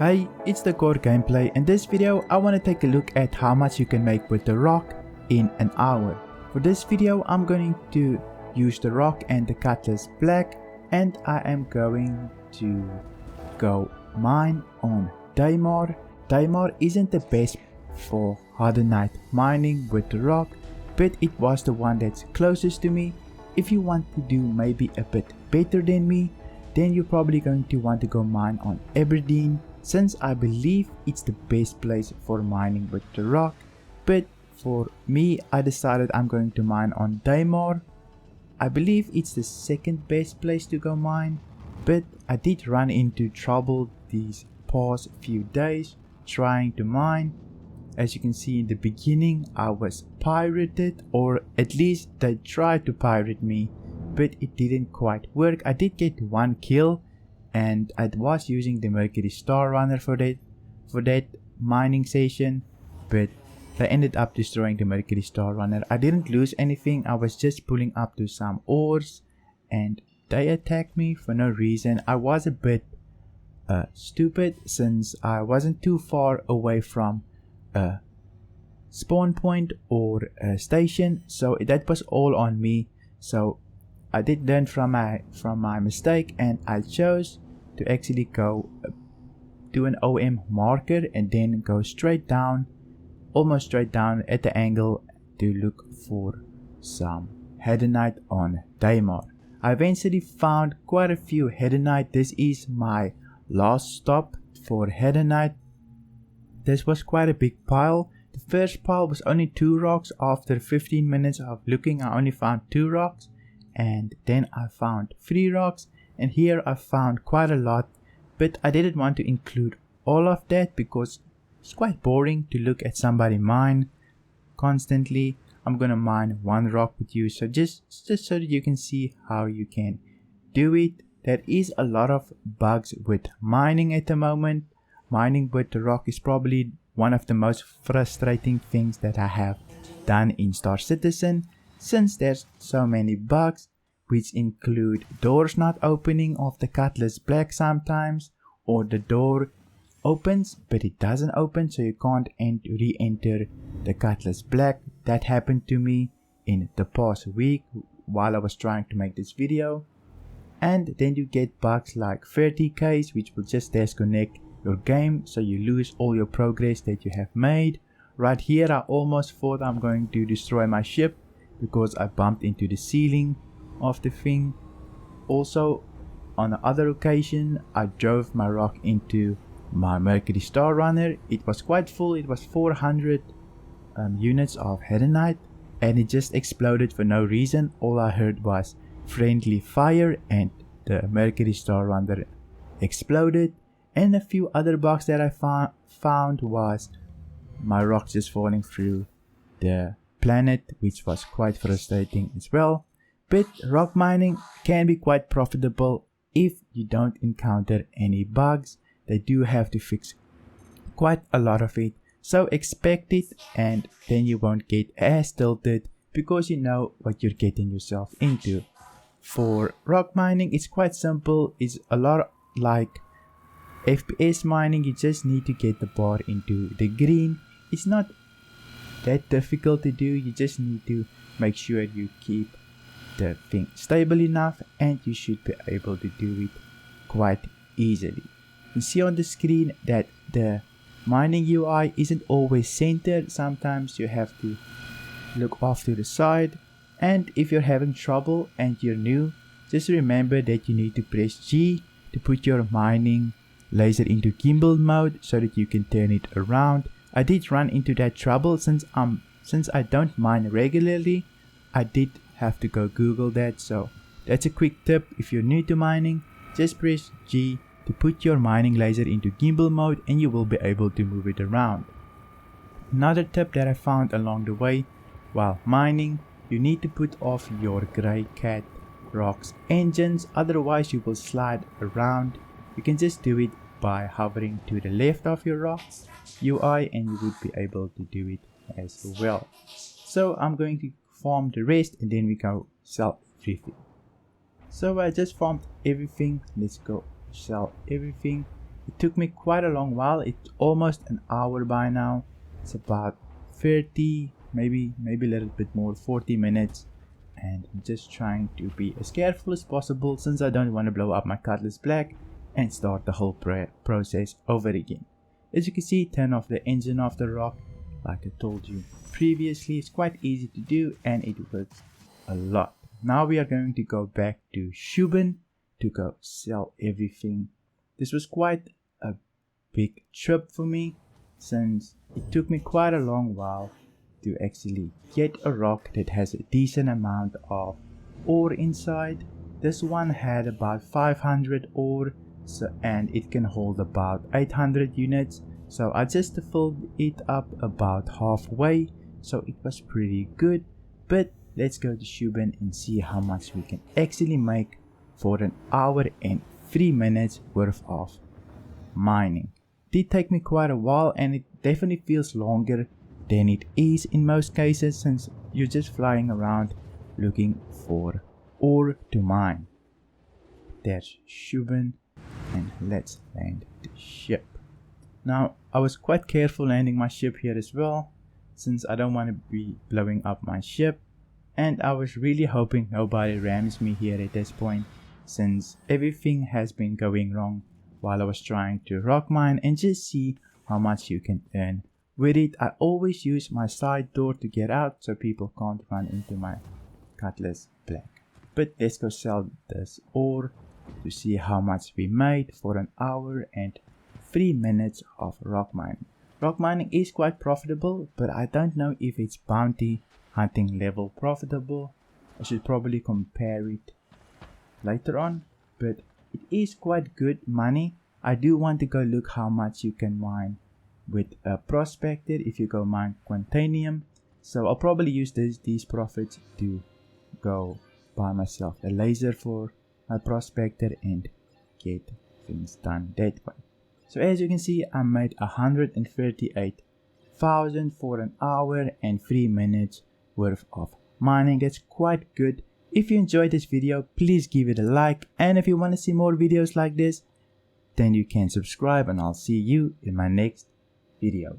Hey, it's the Core Gameplay. In this video I want to take a look at how much you can make with the rock in an hour. For this video I'm going to use the rock and the cutlass black, and I am going to go mine on Daymar. Daymar isn't the best for Hadanite mining with the rock, but it was the one that's closest to me. If you want to do maybe a bit better than me, then you're probably going to want to go mine on Aberdeen, since I believe it's the best place for mining with the rock. But for me, I decided I'm going to mine on Daymar. I believe it's the second best place to go mine, but I did run into trouble these past few days trying to mine. As you can see in the beginning, I was pirated, or at least they tried to pirate me, but it didn't quite work. I did get one kill, and I was using the Mercury Star Runner for that mining session, but they ended up destroying the Mercury Star Runner. I didn't lose anything. I was just pulling up to some ores and they attacked me for no reason. I was a bit stupid, since I wasn't too far away from a spawn point or a station, so that was all on me. So I did learn from my mistake, and I chose to actually go to an OM marker and then go straight down, almost straight down at the angle, to look for some Hadanite on Daymar. I eventually found quite a few Hadanite. This is my last stop for Hadanite. This was quite a big pile. The first pile was only 2 rocks. After 15 minutes of looking, I only found 2 rocks, and then I found 3 rocks, and here I found quite a lot, but I didn't want to include all of that because it's quite boring to look at somebody mine constantly. I'm gonna mine 1 rock with you, so just so that you can see how you can do it. There is a lot of bugs with mining at the moment. Mining with the rock is probably one of the most frustrating things that I have done in Star Citizen, since there's so many bugs, which include doors not opening of the Cutlass Black sometimes, or the door opens but it doesn't open, so you can't re-enter the Cutlass Black. That happened to me in the past week while I was trying to make this video. And then you get bugs like 30Ks, which will just disconnect your game, so you lose all your progress that you have made. Right here I almost thought I'm going to destroy my ship because I bumped into the ceiling of the thing. Also, on the other occasion, I drove my rock into my Mercury Star Runner. It was quite full. It was 400 units of Hadanite, and it just exploded for no reason. All I heard was friendly fire, and the Mercury Star Runner exploded. And a few other bugs that I found was my rock just falling through the planet, which was quite frustrating as well. But rock mining can be quite profitable if you don't encounter any bugs. They do have to fix quite a lot of it, so expect it, and then you won't get as tilted because you know what you're getting yourself into. For rock mining, it's quite simple. It's a lot like FPS mining. You just need to get the bar into the green. It's not that difficult to do. You just need to make sure you keep the thing stable enough, and you should be able to do it quite easily. You see on the screen that the mining UI isn't always centered. Sometimes you have to look off to the side, and if you're having trouble and you're new, just remember that you need to press G to put your mining laser into gimbal mode so that you can turn it around. I did run into that trouble since I don't mine regularly. I did have to go Google that, so that's a quick tip. If you're new to mining, just press G to put your mining laser into gimbal mode, and you will be able to move it around. Another tip that I found along the way while mining: you need to put off your Greycat ROC's engines, otherwise you will slide around. You can just do it by hovering to the left of your ROC's UI, and you would be able to do it as well. So I'm going to farm the rest, and then we go sell everything. So I just farmed everything. Let's go sell everything. It took me quite a long while. It's almost an hour by now. It's about 30, maybe a little bit more, 40 minutes. And I'm just trying to be as careful as possible since I don't want to blow up my Cutlass Black and start the whole process over again. As you can see, turn off the engine of the ROC. Like I told you previously, it's quite easy to do and it works a lot. Now we are going to go back to Shubin to go sell everything. This was quite a big trip for me since it took me quite a long while to actually get a ROC that has a decent amount of ore inside. This one had about 500 ore, and it can hold about 800 units. So I just filled it up about halfway, so it was pretty good. But let's go to Shubin and see how much we can actually make for an hour and 3 minutes worth of mining. It did take me quite a while, and it definitely feels longer than it is in most cases since you're just flying around looking for ore to mine. There's Shubin, and let's land the ship. Now I was quite careful landing my ship here as well since I don't want to be blowing up my ship, and I was really hoping nobody rams me here at this point since everything has been going wrong while I was trying to rock mine and just see how much you can earn. With it, I always use my side door to get out so people can't run into my Cutlass Black. But let's go sell this ore to see how much we made for an hour and 3 minutes of rock mining. Rock mining is quite profitable, but I don't know if it's bounty hunting level profitable. I should probably compare it later on, but it is quite good money. I do want to go look how much you can mine with a prospector if you go mine Quantanium. So I'll probably use these profits to go buy myself a laser for my prospector and get things done that way. So as you can see, I made 138,000 for an hour and 3 minutes worth of mining. That's quite good. If you enjoyed this video, please give it a like, and if you want to see more videos like this, then you can subscribe, and I'll see you in my next video.